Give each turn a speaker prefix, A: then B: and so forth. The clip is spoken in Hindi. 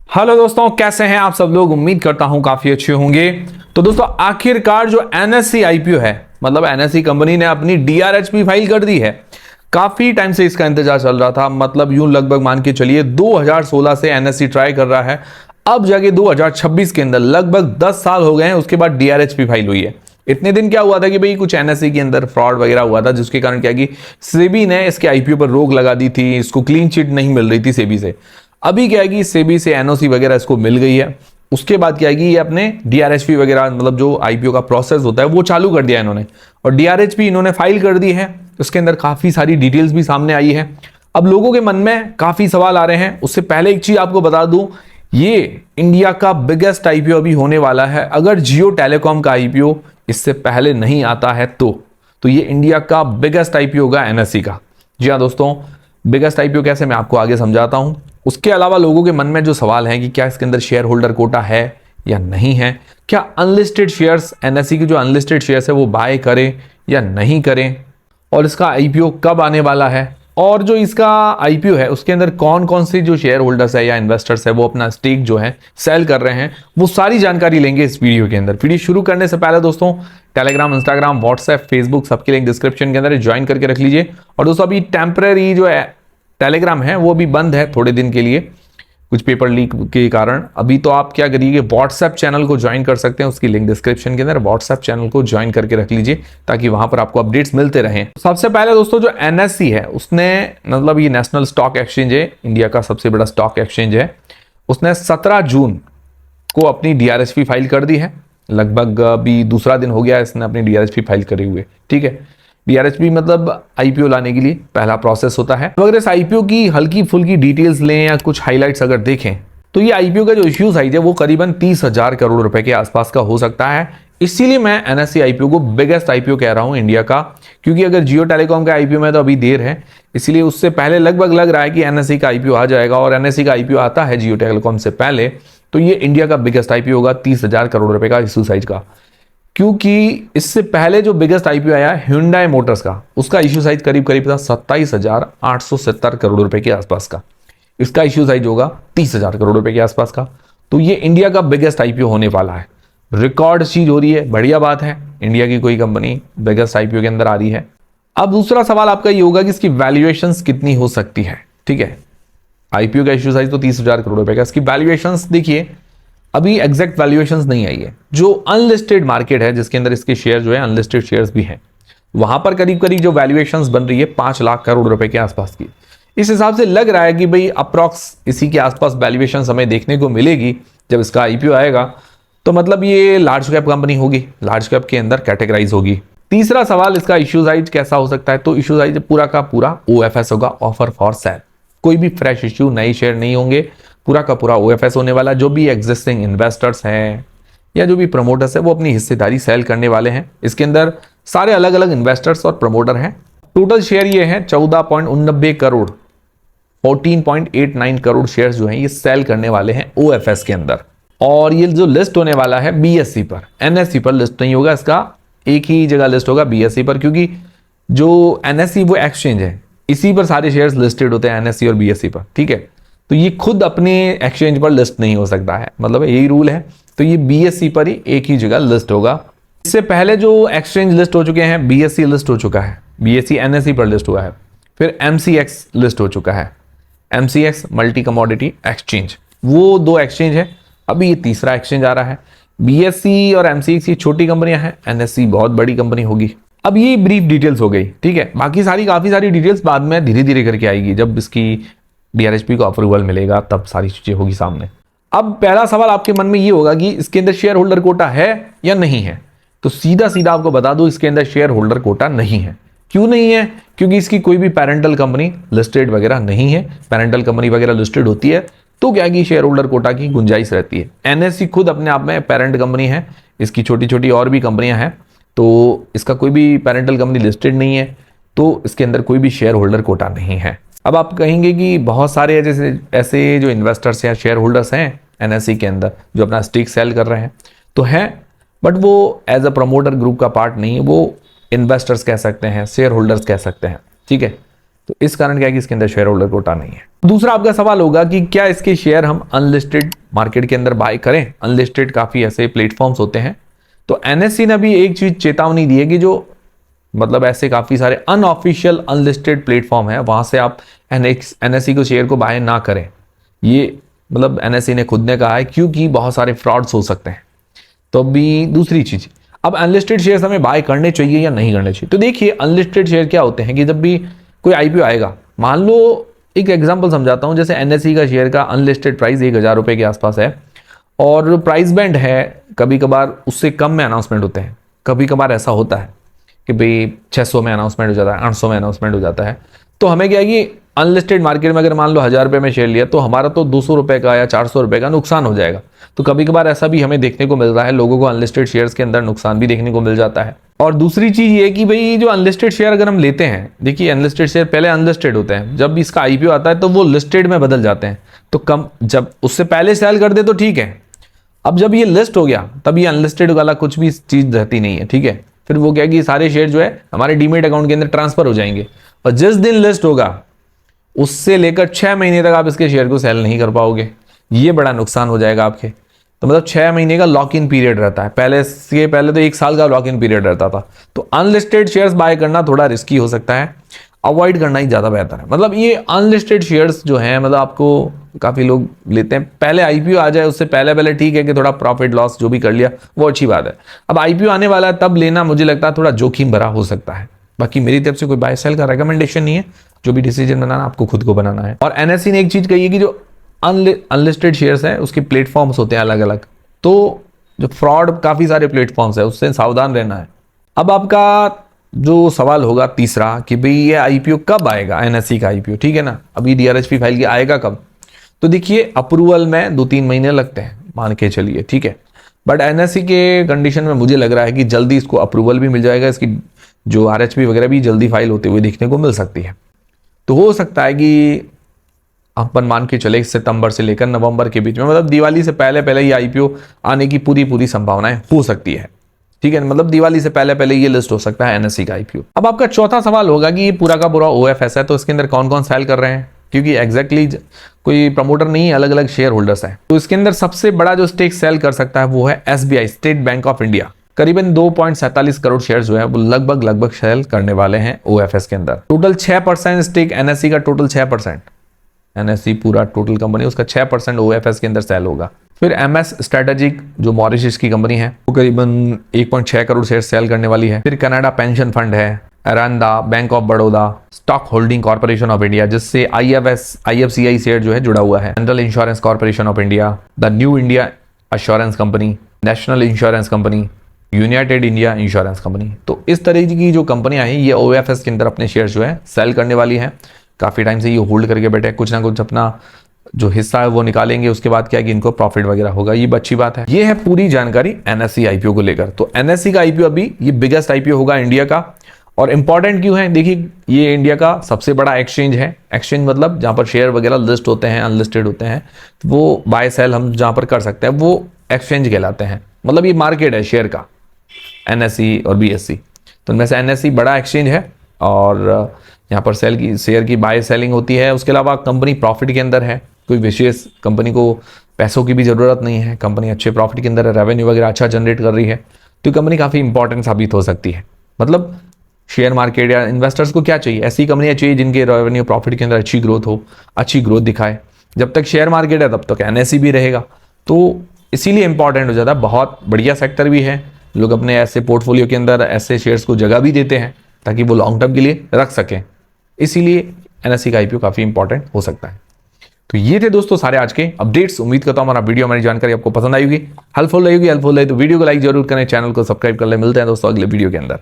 A: हेलो दोस्तों, कैसे हैं आप सब लोग। उम्मीद करता हूं काफी अच्छे होंगे। तो दोस्तों, आखिरकार जो एनएससी आईपीओ है, मतलब एनएससी कंपनी ने अपनी डीआरएचपी फाइल कर दी है। काफी टाइम से इसका इंतजार चल रहा था, मतलब यूं लगभग मान के चलिए 2016 से एनएससी ट्राई कर रहा है। अब जाके 2026 के अंदर लगभग 10 साल हो गए हैं, उसके बाद डीआरएचपी फाइल हुई है। इतने दिन क्या हुआ था कि भाई कुछ एनएससी के अंदर फ्रॉड वगैरह हुआ था, जिसके कारण क्या कि सेबी ने इसके आईपीओ पर रोक लगा दी थी। इसको क्लीन चिट नहीं मिल रही थी सेबी से। अभी क्या है कि सेबी से एनओसी वगैरह इसको मिल गई है। उसके बाद क्या है कि ये अपने डीआरएचपी वगैरह, मतलब जो आईपीओ का प्रोसेस होता है वो चालू कर दिया इन्होंने, और डीआरएचपी इन्होंने फाइल कर दी है। उसके अंदर काफी सारी डिटेल्स भी सामने आई है। अब लोगों के मन में काफी सवाल आ रहे हैं। उससे पहले एक चीज आपको बता दूं, ये इंडिया का बिगेस्ट आईपीओ अभी होने वाला है। अगर जियो टेलीकॉम का आईपीओ इससे पहले नहीं आता है तो ये इंडिया का बिगेस्ट आईपीओ होगा एनएससी का। जी हाँ दोस्तों, बिगेस्ट आईपीओ कैसे, मैं आपको आगे समझाता हूं। उसके अलावा लोगों के मन में जो सवाल है कि क्या इसके अंदर शेयर होल्डर कोटा है या नहीं है, क्या अनलिस्टेड शेयर्स, एनएससी के जो अनलिस्टेड शेयर्स है वो बाय करें या नहीं करें, और इसका आईपीओ कब आने वाला है, और जो इसका आईपीओ है उसके अंदर कौन कौन से जो शेयर होल्डर्स है या इन्वेस्टर्स है वो अपना स्टेक जो है सेल कर रहे हैं, वो सारी जानकारी लेंगे इस वीडियो के अंदर। वीडियो शुरू करने से पहले दोस्तों, टेलीग्राम, इंस्टाग्राम, व्हाट्सएप, फेसबुक सबके लिंक डिस्क्रिप्शन के अंदर ज्वाइन करके रख लीजिए। और दोस्तों, अभी टेम्पररी जो है टेलीग्राम है वो भी बंद है थोड़े दिन के लिए, कुछ पेपर लीक के कारण। अभी तो आप क्या करिए, व्हाट्सएप चैनल को ज्वाइन कर सकते हैं, उसकी लिंक डिस्क्रिप्शन के अंदर। व्हाट्सएप चैनल को ज्वाइन करके रख लीजिए ताकि वहां पर आपको अपडेट्स मिलते रहें। सबसे पहले दोस्तों, जो एनएससी है उसने, मतलब ये नेशनल स्टॉक एक्सचेंज है, इंडिया का सबसे बड़ा स्टॉक एक्सचेंज है, उसने 17 जून को अपनी डीआरएचपी फाइल कर दी है। लगभग अभी दूसरा दिन हो गया इसने अपनी डीआरएचपी फाइल करे हुए। ठीक है, डीआरएचपी मतलब आईपीओ लाने के लिए पहला प्रोसेस होता है। तो अगर इस आईपीओ की हल्की फुल्की डिटेल्स लें या कुछ हाइलाइट्स अगर देखें, तो ये आईपीओ का जो इश्यू साइज है वो करीबन 30,000 करोड़ रुपए के आसपास का हो सकता है। इसीलिए मैं एनएससी आईपीओ को बिगेस्ट आईपीओ कह रहा हूं इंडिया का, क्योंकि अगर जियो टेलीकॉम का आईपीओ में तो अभी देर है, इसलिए उससे पहले लगभग लग रहा है कि एनएससी का आईपीओ आ जाएगा। और एनएससी का आईपीओ आता है जियो टेलीकॉम से पहले, तो ये इंडिया का बिगेस्ट आईपीओ होगा 30,000 करोड़ रुपए का इश्यू साइज का। क्योंकि इससे पहले जो बिगेस्ट आईपीओ आया Hyundai मोटर्स का, उसका इश्यू साइज करीब करीब था 27,870 करोड़ रुपए के आसपास का। इसका इश्यू साइज होगा 30,000 करोड़ रुपए के आसपास का। तो ये इंडिया का बिगेस्ट आईपीओ होने वाला है। रिकॉर्ड चीज हो रही है, बढ़िया बात है, इंडिया की कोई कंपनी बिगेस्ट आईपीओ के अंदर आ रही है। अब दूसरा सवाल आपका ये होगा कि इसकी वैल्यूएशन कितनी हो सकती है। ठीक है, आईपीओ का इश्यू साइज तो 30,000 करोड़ रुपए का, इसकी वैल्यूएशन देखिए अभी एग्जैक्ट वैल्यूएशंस नहीं आई है। जो अनलिस्टेड मार्केट है जिसके अंदर इसके शेयर जो है, अनलिस्टेड शेयर्स भी हैं, वहां पर करीब करीब जो वैल्यूएशंस बन रही है 5 लाख करोड़ रुपए के आसपास की। इस हिसाब से लग रहा है कि भाई अप्रॉक्स इसी के आसपास वैल्यूएशन हमें देखने को मिलेगी जब इसका आईपीओ आएगा। तो मतलब ये लार्ज कैप कंपनी होगी, लार्ज कैप के अंदर कैटेगराइज होगी। तीसरा सवाल, इसका इश्यू साइज कैसा हो सकता है। तो इश्यू साइज पूरा का पूरा ओएफएस होगा, ऑफर फॉर सेल। कोई भी फ्रेश इश्यू, नए शेयर नहीं होंगे, पूरा का पूरा ओएफएस होने वाला। जो भी एग्जिस्टिंग इन्वेस्टर्स हैं या जो भी प्रमोटर्स है वो अपनी हिस्सेदारी सेल करने वाले हैं। इसके अंदर सारे अलग अलग इन्वेस्टर्स और प्रमोटर हैं। टोटल शेयर ये है 14.89 करोड़, 14.89 करोड़ शेयर्स जो हैं ये सेल करने वाले हैं ओएफएस के अंदर। और ये जो लिस्ट होने वाला है बीएसई पर, एनएससी पर लिस्ट नहीं होगा, इसका एक ही जगह लिस्ट होगा बीएसई पर, क्योंकि जो एनएससी वो एक्सचेंज है, इसी पर सारे शेयर्स लिस्टेड होते हैं, एनएससी और बीएसई पर। ठीक है, तो ये खुद अपने एक्सचेंज पर लिस्ट नहीं हो सकता है, मतलब यही रूल है। तो ये बीएसई पर ही एक ही जगह लिस्ट होगा। इससे पहले जो एक्सचेंज लिस्ट हो चुके हैं, बीएसई लिस्ट हो चुका है, बीएसई एनएसई पर लिस्ट हुआ है, फिर एमसीएक्स लिस्ट हो चुका है, एमसीएक्स मल्टी कमोडिटी एक्सचेंज, वो 2 एक्सचेंज है। अभी ये तीसरा एक्सचेंज आ रहा है। बीएसई और एमसीएक्स ये छोटी कंपनियां हैं, एनएसई बहुत बड़ी कंपनी होगी। अब ये ब्रीफ डिटेल्स हो गई। ठीक है, बाकी काफी सारी डिटेल्स बाद में धीरे धीरे करके आएगी, जब इसकी डीआरएचपी को अप्रूवल मिलेगा तब सारी चीजें होगी सामने। अब पहला सवाल आपके मन में ये होगा कि इसके अंदर शेयर होल्डर कोटा है या नहीं है। तो सीधा सीधा आपको बता दूं, इसके अंदर शेयर होल्डर कोटा नहीं है। क्यों नहीं है? क्योंकि इसकी कोई भी पेरेंटल कंपनी लिस्टेड वगैरह नहीं है। पेरेंटल कंपनी वगैरह लिस्टेड होती है तो क्या कि शेयर होल्डर कोटा की गुंजाइश रहती है। एनएससी खुद अपने आप में पेरेंट कंपनी है, इसकी छोटी छोटी और भी कंपनियां हैं, तो इसका कोई भी पेरेंटल कंपनी लिस्टेड नहीं है, तो इसके अंदर कोई भी शेयर होल्डर कोटा नहीं है। अब आप कहेंगे कि बहुत सारे जैसे ऐसे जो इन्वेस्टर्स या शेयर होल्डर्स हैं एनएससी के अंदर जो अपना स्टेक सेल कर रहे हैं, तो हैं, बट वो एज अ प्रमोटर ग्रुप का पार्ट नहीं है, वो इन्वेस्टर्स कह सकते हैं, शेयर होल्डर्स कह सकते हैं। ठीक है, तो इस कारण क्या है कि इसके अंदर शेयर होल्डर कोटा नहीं है। दूसरा आपका सवाल होगा कि क्या इसके शेयर हम अनलिस्टेड मार्केट के अंदर बाय करें। अनलिस्टेड काफी ऐसे प्लेटफॉर्म्स होते हैं, तो एनएससी ने भी एक चीज चेतावनी दी है कि जो मतलब ऐसे काफी सारे अनऑफिशियल अनलिस्टेड प्लेटफॉर्म है, वहां से आप एनएससी को शेयर को बाय ना करें। ये मतलब एनएससी ने खुद ने कहा है, क्योंकि बहुत सारे फ्रॉड्स हो सकते हैं। तो अभी दूसरी चीज, अब अनलिस्टेड शेयर्स हमें बाय करने चाहिए या नहीं करने चाहिए। तो देखिए अनलिस्टेड शेयर क्या होते हैं कि जब भी कोई आईपीओ आएगा, मान लो एक एग्जांपल समझाता हूं, जैसे एनएससी का शेयर का अनलिस्टेड प्राइस 1000 रुपए के आसपास है और प्राइस बैंड है, कभी कभार उससे कम में अनाउंसमेंट होते हैं, कभी कभार ऐसा होता है कि भाई 600 में अनाउंसमेंट हो जाता है, 800 में अनाउंसमेंट हो जाता है। तो हमें क्या है कि अनलिस्टेड मार्केट में अगर मान लो 1000 रुपए में शेयर लिया तो हमारा तो 200 रुपए का या 400 रुपए का नुकसान हो जाएगा। तो कभी कभार ऐसा भी हमें देखने को मिल रहा है, लोगों को अनलिस्टेड शेयर्स के अंदर नुकसान भी देखने को मिल जाता है। और दूसरी चीज ये कि भाई जो अनलिस्टेड शेयर अगर हम लेते हैं, देखिए अनलिस्टेड शेयर पहले अनलिस्टेड होते हैं, जब भी इसका आईपीओ आता है तो वो लिस्टेड में बदल जाते हैं। तो कम जब उससे पहले सेल कर दे तो ठीक है, अब जब ये लिस्ट हो गया तब ये अनलिस्टेड वाला कुछ भी चीज रहती नहीं है, ठीक है। फिर वो क्या है कि सारे शेयर जो है हमारे डीमेट अकाउंट के अंदर ट्रांसफर हो जाएंगे और जिस दिन लिस्ट होगा उससे लेकर 6 महीने तक आप इसके शेयर को सेल नहीं कर पाओगे। ये बड़ा नुकसान हो जाएगा आपके। तो मतलब 6 महीने का लॉक इन पीरियड रहता है, पहले तो 1 साल का लॉक इन पीरियड रहता था। तो अनलिस्टेड शेयर्स बाय करना थोड़ा रिस्की हो सकता है, अवॉइड करना ही ज्यादा बेहतर है। मतलब ये अनलिस्टेड शेयर्स जो हैं, मतलब आपको काफी लोग लेते हैं, पहले आईपीओ आ जाए उससे पहले ठीक है कि थोड़ा प्रॉफिट लॉस जो भी कर लिया वो अच्छी बात है। अब आईपीओ आने वाला है तब लेना मुझे लगता है थोड़ा जोखिम भरा हो सकता है। बाकी मेरी तरफ से कोई बाय सेल का रेकमेंडेशन नहीं है, जो भी डिसीजन बनाना आपको खुद को बनाना है। और एनएससी ने एक चीज कही है कि जो अनलिस्टेड शेयर्स हैं उसके प्लेटफॉर्म्स होते हैं अलग अलग, तो जो फ्रॉड काफी सारे प्लेटफॉर्म्स है उससे सावधान रहना है। अब आपका जो सवाल होगा तीसरा कि भाई ये आईपीओ कब आएगा, एनएससी का आईपीओ, ठीक है ना, अभी डीआरएचपी फाइल की आएगा कब। तो देखिए अप्रूवल में 2-3 महीने लगते हैं, मान के चलिए, ठीक है। बट एनएससी के कंडीशन में मुझे लग रहा है कि जल्दी इसको अप्रूवल भी मिल जाएगा, इसकी जो आरएचपी वगैरह भी जल्दी फाइल होते हुए देखने को मिल सकती है। तो हो सकता है कि अपन मान के चले सितंबर से लेकर नवंबर के बीच में, मतलब दिवाली से पहले ये आईपीओ आने की पूरी संभावनाएं हो सकती है, ठीक है। मतलब दिवाली से पहले ये लिस्ट हो सकता है एनएससी का आईपीओ। अब आपका चौथा सवाल होगा कि ये पूरा का पूरा ओएफएस है, तो इसके अंदर कौन कौन सेल कर रहे हैं, क्योंकि एग्जैक्टली कोई प्रमोटर नहीं है, अलग अलग शेयर होल्डर्स हैं। तो इसके अंदर सबसे बड़ा जो स्टेक सेल कर सकता है वो है SBI, state bank of India. करीबन 2.47 करोड़ शेयर जो है वो लगभग सेल करने वाले हैं ओएफएस के अंदर। टोटल 6% स्टेक एनएससी का, टोटल 6%, एनएससी पूरा टोटल कंपनी उसका 6% ओएफएस के अंदर सेल होगा। फिर एमएस स्ट्रेटेजिक जो मॉरिशस की कंपनी है वो करीबन 1.6 करोड़ शेयर सेल करने वाली है। फिर कनाडा पेंशन फंड है, अरांडा, Bank of Baroda, Stock Holding Corporation of India जिससे आईएफसीआई शेयर जो है जुड़ा हुआ है, General Insurance Corporation of India, The New India Assurance Company, National Insurance Company, United India Insurance Company. तो इस तरह की जो कंपनियां हैं ये ओएफएस के अंदर अपने शेयर जो है सेल करने वाली हैं। काफी टाइम से ये होल्ड करके बैठे, कुछ ना कुछ अपना जो हिस्सा है वो निकालेंगे, उसके बाद क्या है कि इनको प्रॉफिट वगैरह होगा, ये अच्छी बात है। ये है पूरी जानकारी एनएससी आईपीओ को लेकर। तो एनएससी का आईपीओ अभी ये बिगेस्ट आईपीओ होगा इंडिया का। और इंपॉर्टेंट क्यों है, देखिए ये इंडिया का सबसे बड़ा एक्सचेंज है। एक्सचेंज मतलब जहां पर शेयर वगैरह लिस्ट होते हैं, अनलिस्टेड होते हैं, वो बाय सेल हम जहां पर कर सकते हैं वो एक्सचेंज कहलाते हैं। मतलब ये मार्केट है शेयर का, एनएससी और बीएससी। तो इनमें से एनएससी बड़ा एक्सचेंज है और यहाँ पर शेयर की बाय सेलिंग होती है। उसके अलावा कंपनी प्रॉफिट के अंदर है, कोई विशेष कंपनी को पैसों की भी जरूरत नहीं है, कंपनी अच्छे प्रॉफिट के अंदर है, रेवेन्यू वगैरह अच्छा जनरेट कर रही है, तो कंपनी काफी इंपॉर्टेंट साबित हो सकती है। मतलब शेयर मार्केट या इन्वेस्टर्स को क्या चाहिए, ऐसी कंपनियां चाहिए जिनके रेवेन्यू प्रॉफिट के अंदर अच्छी ग्रोथ हो, अच्छी ग्रोथ दिखाए। जब तक शेयर मार्केट है तब तक एनएससी भी रहेगा, तो इसीलिए इंपॉर्टेंट हो जाता है। बहुत बढ़िया सेक्टर भी है, लोग अपने ऐसे पोर्टफोलियो के अंदर ऐसे शेयर्स को जगह भी देते हैं ताकि वो लॉन्ग टर्म के लिए रख सकें। इसीलिए एनएससी का आईपीओ काफी इंपॉर्टेंट हो सकता है। तो ये थे दोस्तों सारे आज के अपडेट्स। उम्मीद करता हूं हमारा वीडियो, हमारी जानकारी आपको पसंद आई होगी, हेल्पफुल रहेगी। हेल्पफुल रही तो वीडियो को लाइक जरूर करें, चैनल को सब्सक्राइब कर ले। मिलते हैं दोस्तों अगले वीडियो के अंदर।